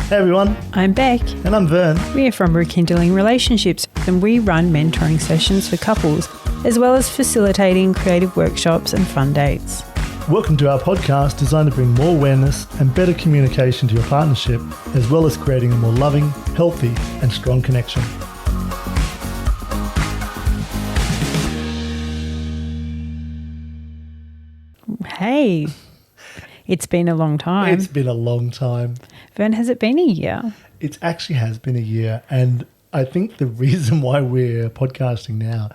Hey everyone. I'm Bec. And I'm Vern. We're from Rekindling Relationships, and we run mentoring sessions for couples, as well as facilitating creative workshops and fun dates. Welcome to our podcast designed to bring more awareness and better communication to your partnership, as well as creating a more loving, healthy and strong connection. Hey, it's been a long time. It's been a long time. Vern, has it been a year? It actually has been a year, and I think the reason why we're podcasting now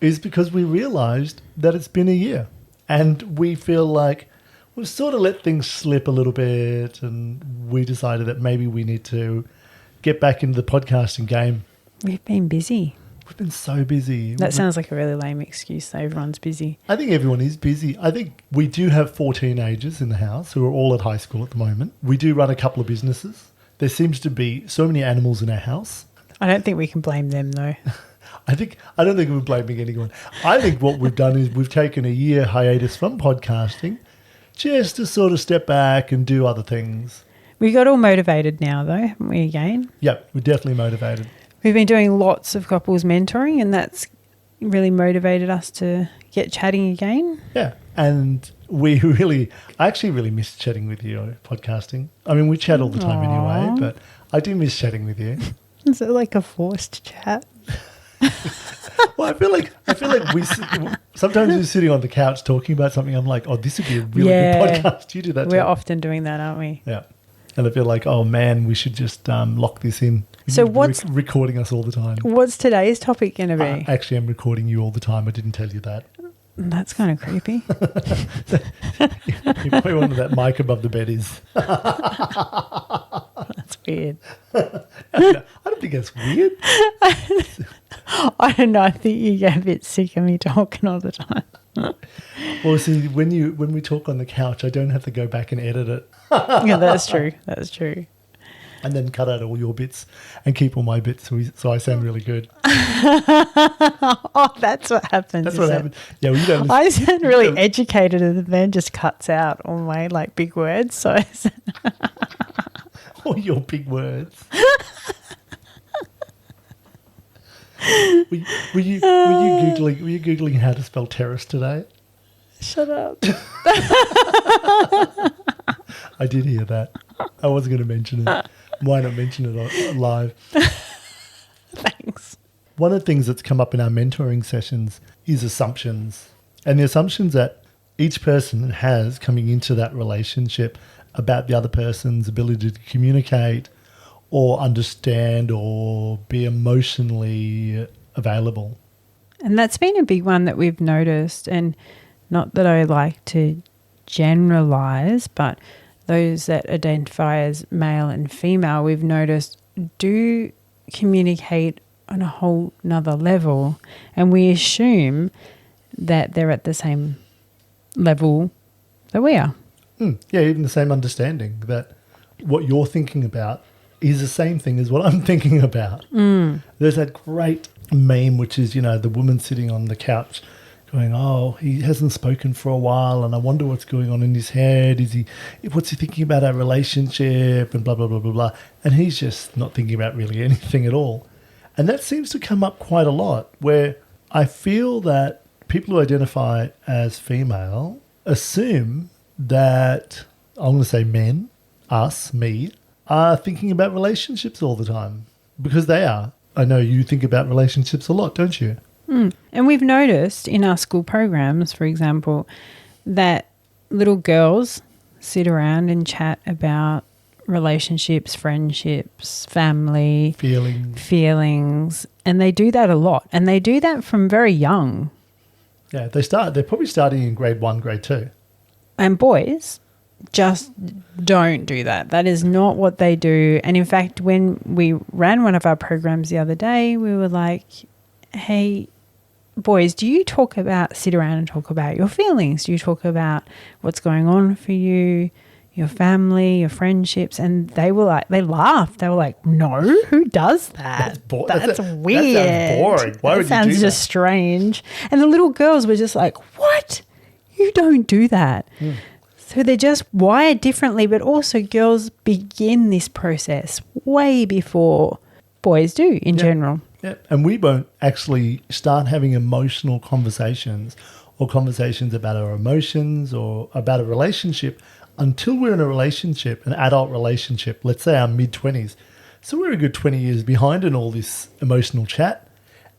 is because we realised that it's been a year, and we feel like we've sort of let things slip a little bit, and we decided that maybe we need to get back into the podcasting game. We've been busy. We've been so busy. That sounds like a really lame excuse, though. Everyone's busy. I think everyone is busy. I think we do have 4 teenagers in the house who are all at high school at the moment. We do run a couple of businesses. There seems to be so many animals in our house. I don't think we can blame them, though. I don't think we're blaming anyone. I think what we've done is we've taken a year hiatus from podcasting just to sort of step back and do other things. We got all motivated now, though, haven't we, again? Yep, we're definitely motivated. We've been doing lots of couples mentoring, and that's really motivated us to get chatting again. Yeah, and I actually really miss chatting with you, podcasting. I mean, we chat all the time anyway, but I do miss chatting with you. Is it like a forced chat? Well, I feel like sometimes we're sitting on the couch talking about something. I'm like, oh, this would be a really good podcast. You do that too. We're often doing that, aren't we? Yeah. And I feel like, oh man, we should just lock this in. So what's recording us all the time? What's today's topic going to be? Actually, I'm recording you all the time. I didn't tell you that. That's kind of creepy. You probably wonder that mic above the bed is. That's weird. I don't think that's weird. I don't know. I think you get a bit sick of me talking all the time. Well, see, when we talk on the couch, I don't have to go back and edit it. Yeah, that's true. That's true. And then cut out all your bits and keep all my bits so I sound really good. Oh, that's what happens. That's what happens. Yeah, well, you don't listen. I sound really educated, and then just cuts out all my big words. So all your big words. Were you googling how to spell terrace today? Shut up. I did hear that. I wasn't going to mention it. Why not mention it live? Thanks. One of the things that's come up in our mentoring sessions is assumptions. And the assumptions that each person has coming into that relationship about the other person's ability to communicate or understand or be emotionally available. And that's been a big one that we've noticed, and not that I like to generalize, but those that identify as male and female, we've noticed do communicate on a whole nother level, and we assume that they're at the same level that we are. Yeah, even the same understanding that what you're thinking about is the same thing as what I'm thinking about. There's that great meme, which is, the woman sitting on the couch going, oh, he hasn't spoken for a while and I wonder what's going on in his head. What's he thinking about our relationship and blah, blah, blah, blah, blah. And he's just not thinking about really anything at all. And that seems to come up quite a lot, where I feel that people who identify as female assume that, I'm going to say men, us, me, are thinking about relationships all the time, because they are. I know you think about relationships a lot, don't you? And we've noticed in our school programs, for example, that little girls sit around and chat about relationships, friendships, family, feelings, and they do that a lot. And they do that from very young. Yeah, they're probably starting in grade 1, grade 2. And boys just don't do that. That is not what they do. And in fact, when we ran one of our programs the other day, we were like, hey, boys, do you sit around and talk about your feelings? Do you talk about what's going on for you, your family, your friendships? And they laughed. They were like, no, who does that? That's weird. That sounds boring. Why would you do that? Sounds just strange. And the little girls were just like, what? You don't do that. So they're just wired differently, but also girls begin this process way before boys do in general. Yeah, and we won't actually start having emotional conversations or conversations about our emotions or about a relationship until we're in a relationship, an adult relationship, let's say our mid-20s. So we're a good 20 years behind in all this emotional chat.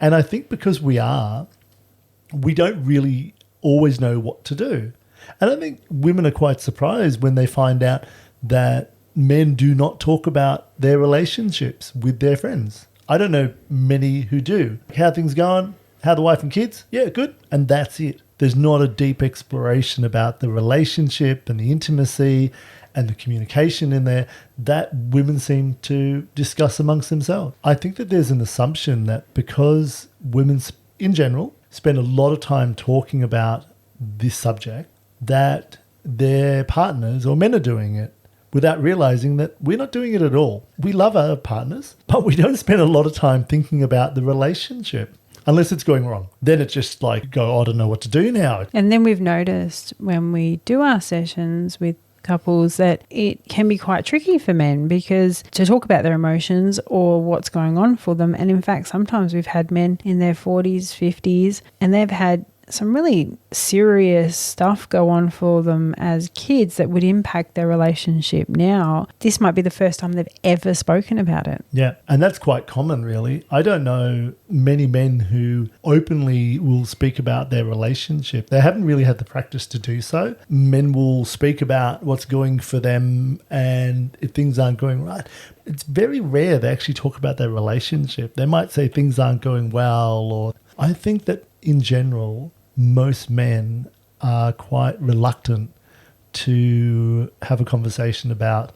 And I think because we don't really always know what to do. And I think women are quite surprised when they find out that men do not talk about their relationships with their friends. I don't know many who do. How things going? How the wife and kids? Yeah, good. And that's it. There's not a deep exploration about the relationship and the intimacy and the communication in there that women seem to discuss amongst themselves. I think that there's an assumption that because women in general spend a lot of time talking about this subject, that their partners or men are doing it without realizing that we're not doing it at all. We love our partners, but we don't spend a lot of time thinking about the relationship unless it's going wrong. Then it's just like, I don't know what to do now. And then we've noticed when we do our sessions with couples that it can be quite tricky for men because to talk about their emotions or what's going on for them. And in fact, sometimes we've had men in their 40s, 50s, and they've had some really serious stuff go on for them as kids that would impact their relationship now. This might be the first time they've ever spoken about it. Yeah, and that's quite common, really. I don't know many men who openly will speak about their relationship. They haven't really had the practice to do so. Men will speak about what's going for them and if things aren't going right. It's very rare they actually talk about their relationship. They might say things aren't going well, or I think that in general, most men are quite reluctant to have a conversation about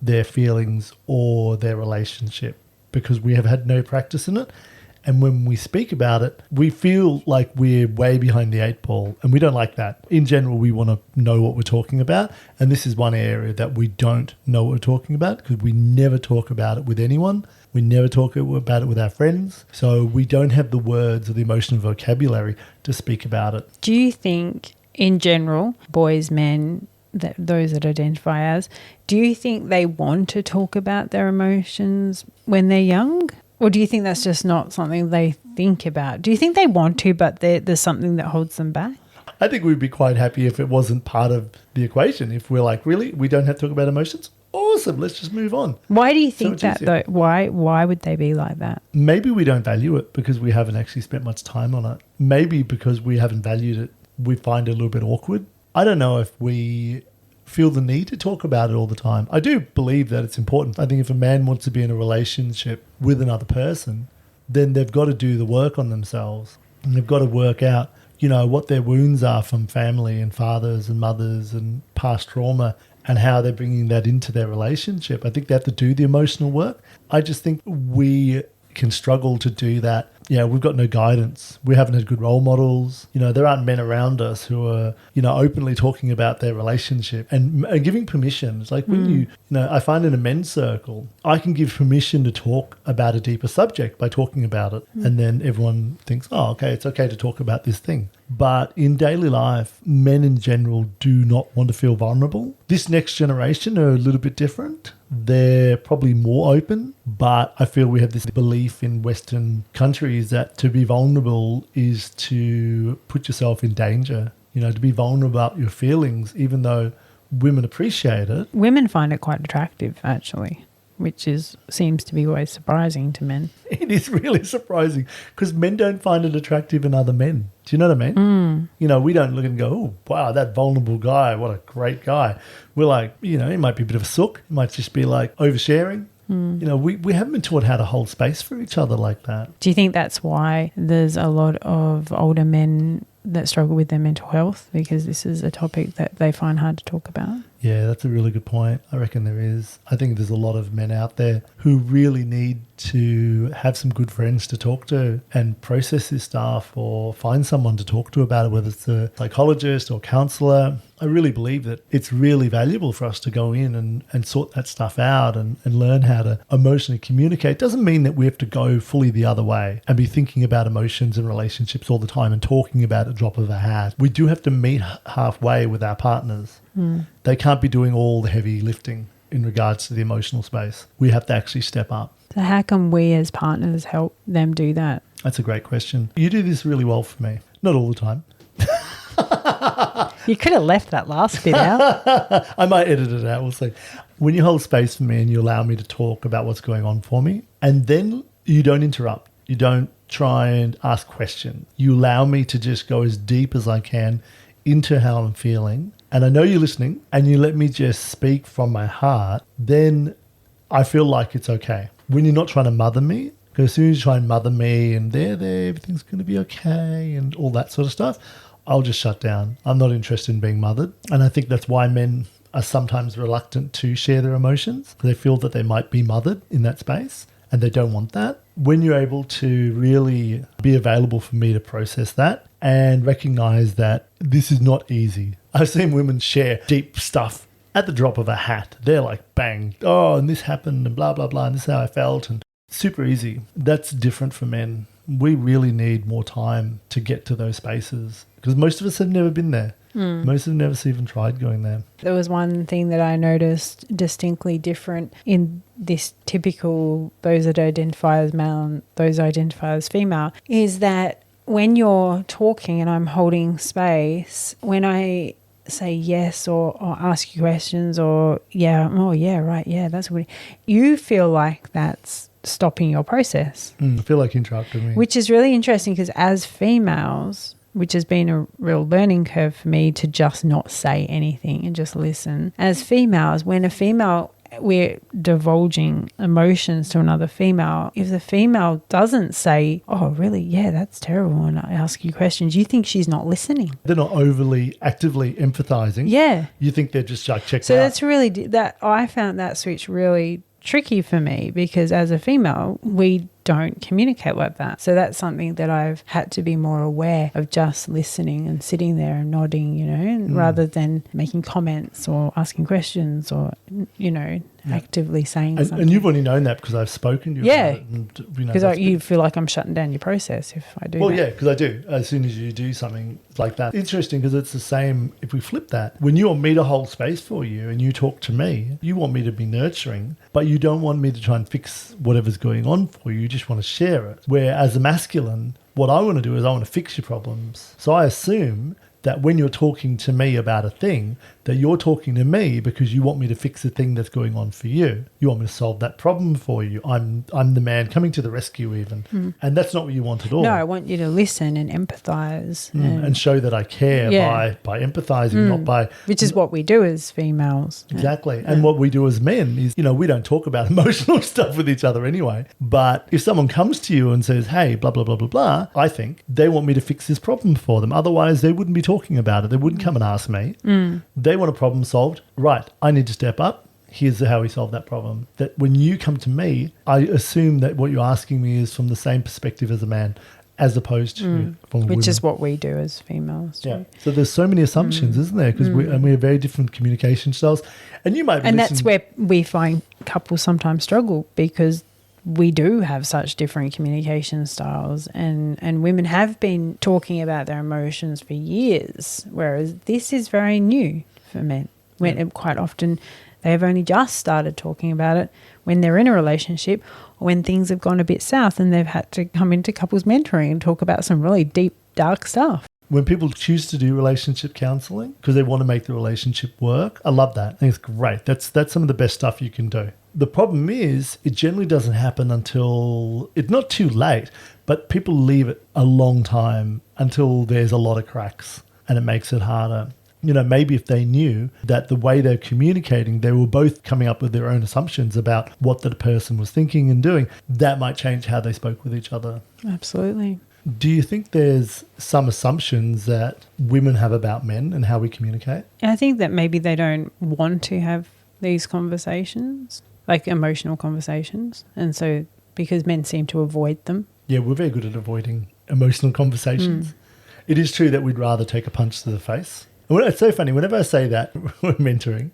their feelings or their relationship because we have had no practice in it. And when we speak about it, we feel like we're way behind the eight ball, and we don't like that. In general, we want to know what we're talking about. And this is one area that we don't know what we're talking about because we never talk about it with anyone. We never talk about it with our friends. So we don't have the words or the emotional vocabulary to speak about it. Do you think, in general, boys, men, those that identify as, do you think they want to talk about their emotions when they're young? Or do you think that's just not something they think about? Do you think they want to, but there's something that holds them back? I think we'd be quite happy if it wasn't part of the equation. If we're like, really, we don't have to talk about emotions? Awesome, let's just move on. Why do you think that, though? Why would they be like that? Maybe we don't value it because we haven't actually spent much time on it. Maybe because we haven't valued it, we find it a little bit awkward. I don't know if we feel the need to talk about it all the time. I do believe that it's important. I think if a man wants to be in a relationship with another person, then they've got to do the work on themselves. And they've got to work out, what their wounds are from family and fathers and mothers and past trauma and how they're bringing that into their relationship. I think they have to do the emotional work. I just think we can struggle to do that. We've got no guidance. We haven't had good role models. There aren't men around us who are, openly talking about their relationship and giving permission. It's like when I find in a men's circle, I can give permission to talk about a deeper subject by talking about it. And then everyone thinks, oh, okay, it's okay to talk about this thing. But in daily life, men in general do not want to feel vulnerable. This next generation are a little bit different. They're probably more open, but I feel we have this belief in Western countries that to be vulnerable is to put yourself in danger. To be vulnerable about your feelings, even though women appreciate it. Women find it quite attractive, actually, which seems to be always surprising to men. It is really surprising because men don't find it attractive in other men. Do you know what I mean? We don't look and go, oh, wow, that vulnerable guy, what a great guy. We're like, he might be a bit of a sook. He might just be like oversharing. We haven't been taught how to hold space for each other like that. Do you think that's why there's a lot of older men that struggle with their mental health because this is a topic that they find hard to talk about? Yeah, that's a really good point. I reckon there is. I think there's a lot of men out there who really need to have some good friends to talk to and process this stuff or find someone to talk to about it, whether it's a psychologist or counsellor. I really believe that it's really valuable for us to go in and sort that stuff out and learn how to emotionally communicate. Doesn't mean that we have to go fully the other way and be thinking about emotions and relationships all the time and talking about it drop of a hat. We do have to meet halfway with our partners. They can't be doing all the heavy lifting in regards to the emotional space. We have to actually step up. So how can we as partners help them do that? That's a great question. You do this really well for me. Not all the time. You could have left that last bit out. I might edit it out. We'll see. When you hold space for me and you allow me to talk about what's going on for me, and then you don't interrupt, you don't try and ask questions. You allow me to just go as deep as I can into how I'm feeling. And I know you're listening and you let me just speak from my heart, then I feel like it's okay. When you're not trying to mother me, because as soon as you try and mother me and there, everything's going to be okay and all that sort of stuff, I'll just shut down. I'm not interested in being mothered. And I think that's why men are sometimes reluctant to share their emotions. They feel that they might be mothered in that space and they don't want that. When you're able to really be available for me to process that and recognize that this is not easy. I've seen women share deep stuff at the drop of a hat. They're like, bang, oh, and this happened and blah, blah, blah, and this is how I felt. And super easy. That's different for men. We really need more time to get to those spaces because most of us have never been there. Most have never even tried going there. There was one thing that I noticed distinctly different in this typical those that identify as male and those identify as female is that when you're talking and I'm holding space, when I say yes or ask you questions or yeah, oh yeah, right, yeah, that's what you feel like that's stopping your process. I feel like you interrupted me. Which is really interesting because as females, which has been a real learning curve for me to just not say anything and just listen. As females, when a female, we're divulging emotions to another female, if the female doesn't say, oh, really, yeah, that's terrible, and I ask you questions, you think she's not listening. They're not overly actively empathizing. Yeah. You think they're just like checked out. So that's really, that I found that switch really tricky for me because as a female, we don't communicate like that. So that's something that I've had to be more aware of, just listening and sitting there and nodding, you know, rather than making comments or asking questions or, you know, actively saying something. And you've only known that because I've spoken to you about it. Because you feel like I'm shutting down your process if I do that. Well, yeah, because I do. As soon as you do something like that. Interesting because it's the same if we flip that. When you want me to hold space for you and you talk to me, you want me to be nurturing, but you don't want me to try and fix whatever's going on for you. You just want to share it. Where as a masculine, what I want to do is I want to fix your problems. So I assume that when you're talking to me about a thing, that you're talking to me because you want me to fix the thing that's going on for you. You want me to solve that problem for you. I'm the man coming to the rescue even. And that's not what you want at all. No, I want you to listen and empathise. And show that I care by empathising, not by... Which is what we do as females. Exactly. And what we do as men is, you know, we don't talk about emotional stuff with each other anyway. But if someone comes to you and says, hey, blah, blah, blah, blah, blah, I think they want me to fix this problem for them. Otherwise, they wouldn't be talking about it. They wouldn't come and ask me. They want a problem solved. Right. I need to step up. Here's how we solve that problem. That when you come to me, I assume that what you're asking me is from the same perspective as a man, as opposed to from women. Which is what we do as females too. Yeah. So there's so many assumptions, isn't there? Because we have very different communication styles. And you might be that's where we find couples sometimes struggle because we do have such different communication styles and women have been talking about their emotions for years, whereas this is very new for men. When quite often they have only just started talking about it when they're in a relationship or when things have gone a bit south and they've had to come into couples mentoring and talk about some really deep, dark stuff. When people choose to do relationship counselling because they want to make the relationship work, I love that. I think it's great. That's some of the best stuff you can do. The problem is it generally doesn't happen until it's not too late, but people leave it a long time until there's a lot of cracks and it makes it harder. You know, maybe if they knew that the way they're communicating, they were both coming up with their own assumptions about what the person was thinking and doing, that might change how they spoke with each other. Absolutely. Do you think there's some assumptions that women have about men and how we communicate? I think that maybe they don't want to have these conversations, like emotional conversations. And so because men seem to avoid them. Yeah, we're very good at avoiding emotional conversations. It is true that we'd rather take a punch to the face. And it's so funny, whenever I say that, we're mentoring,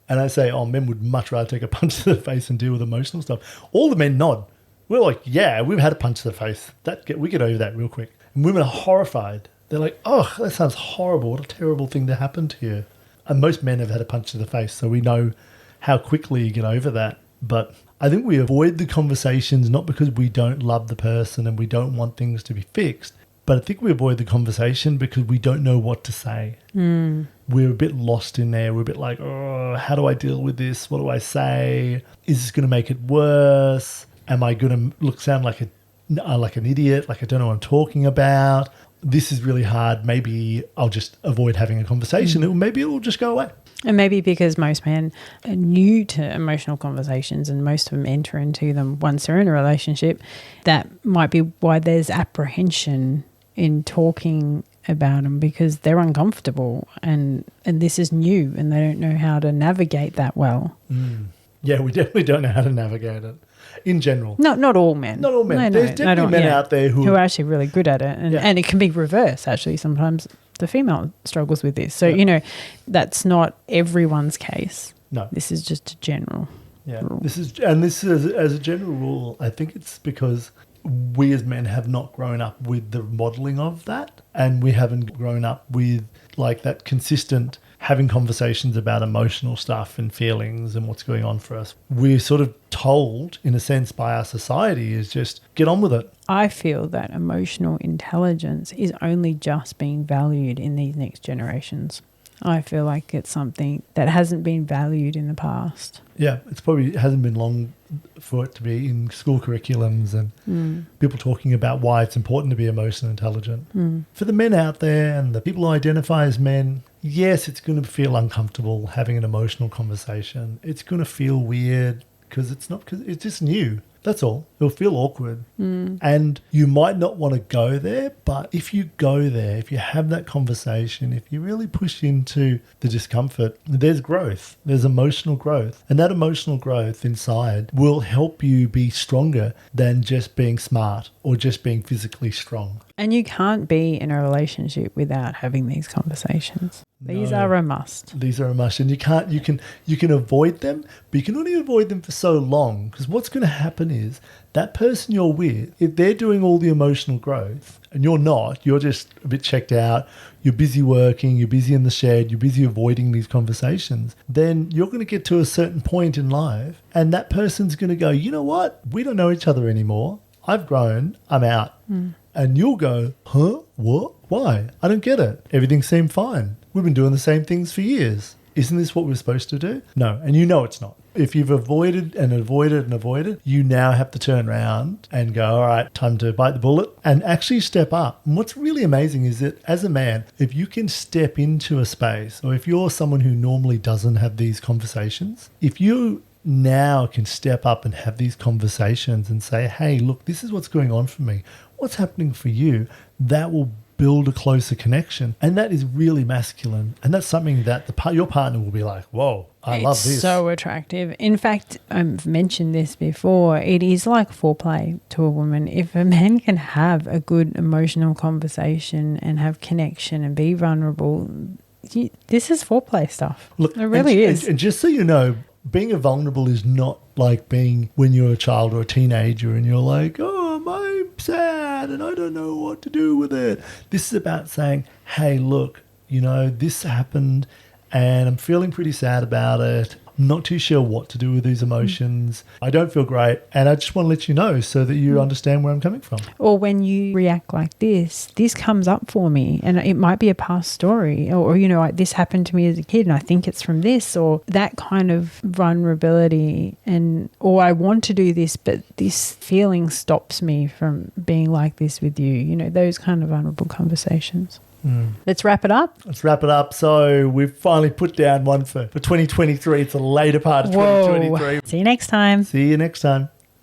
and I say, oh, men would much rather take a punch to the face and deal with emotional stuff, all the men nod. We're like, yeah, we've had a punch to the face. We get over that real quick. And women are horrified They're like, oh, that sounds horrible. What a terrible thing to happen to you. And most men have had a punch to the face, so we know how quickly you get over that. But I think we avoid the conversations not because we don't love the person and we don't want things to be fixed, but I think we avoid the conversation because we don't know what to say. We're a bit lost in there. We're a bit like, oh, how do I deal with this? What do I say? Is this going to make it worse? Am I going to sound like an idiot? Like I don't know what I'm talking about? This is really hard. Maybe I'll just avoid having a conversation. Maybe it will just go away. And maybe because most men are new to emotional conversations and most of them enter into them once they're in a relationship, that might be why there's apprehension in talking about them, because they're uncomfortable and this is new and they don't know how to navigate that well. Yeah, we definitely don't know how to navigate it in general. Not all men. Not all men. No, There's definitely men out there who are actually really good at it. And it can be reversed, actually. Sometimes the female struggles with this. So, that's not everyone's case. No. This is just a general rule. This is as a general rule, I think it's because we as men have not grown up with the modelling of that, and we haven't grown up with like that consistent having conversations about emotional stuff and feelings and what's going on for us. We're sort of told, in a sense, by our society is just get on with it. I feel that emotional intelligence is only just being valued in these next generations. I feel like it's something that hasn't been valued in the past. Yeah, it hasn't been long for it to be in school curriculums and people talking about why it's important to be emotionally intelligent. For the men out there and the people who identify as men, yes, it's going to feel uncomfortable having an emotional conversation. It's going to feel weird because it's just new. That's all. It'll feel awkward. And you might not want to go there, but if you go there, if you have that conversation, if you really push into the discomfort, there's growth. There's emotional growth. And that emotional growth inside will help you be stronger than just being smart or just being physically strong. And you can't be in a relationship without having these conversations. These are a must. These are a must. And you can avoid them, but you can only avoid them for so long, because what's going to happen is that person you're with, if they're doing all the emotional growth and you're not, you're just a bit checked out, you're busy working, you're busy in the shed, you're busy avoiding these conversations, then you're going to get to a certain point in life and that person's going to go, you know what? We don't know each other anymore. I've grown. I'm out. And you'll go, huh? What? Why? I don't get it. Everything seemed fine. We've been doing the same things for years. Isn't this what we're supposed to do? No. And you know it's not. If you've avoided and avoided and avoided, you now have to turn around and go, all right, time to bite the bullet and actually step up. And what's really amazing is that as a man, if you can step into a space, or if you're someone who normally doesn't have these conversations, if you now can step up and have these conversations and say, hey, look, this is what's going on for me. What's happening for you? That will build a closer connection. And that is really masculine. And that's something that your partner will be like, whoa, I love this. It's so attractive. In fact, I've mentioned this before. It is like foreplay to a woman. If a man can have a good emotional conversation and have connection and be vulnerable, this is foreplay stuff. Look, it really is. And just so you know, being vulnerable is not like being when you're a child or a teenager and you're like, oh, I'm sad and I don't know what to do with it. This is about saying, hey, look, this happened and I'm feeling pretty sad about it. I'm not too sure what to do with these emotions. I don't feel great. And I just want to let you know so that you understand where I'm coming from. Or when you react like this comes up for me and it might be a past story or like this happened to me as a kid and I think it's from this, or that kind of vulnerability or I want to do this, but this feeling stops me from being like this with you. Those kind of vulnerable conversations. Let's wrap it up. So we've finally put down one for 2023. It's a later part of 2023. See you next time.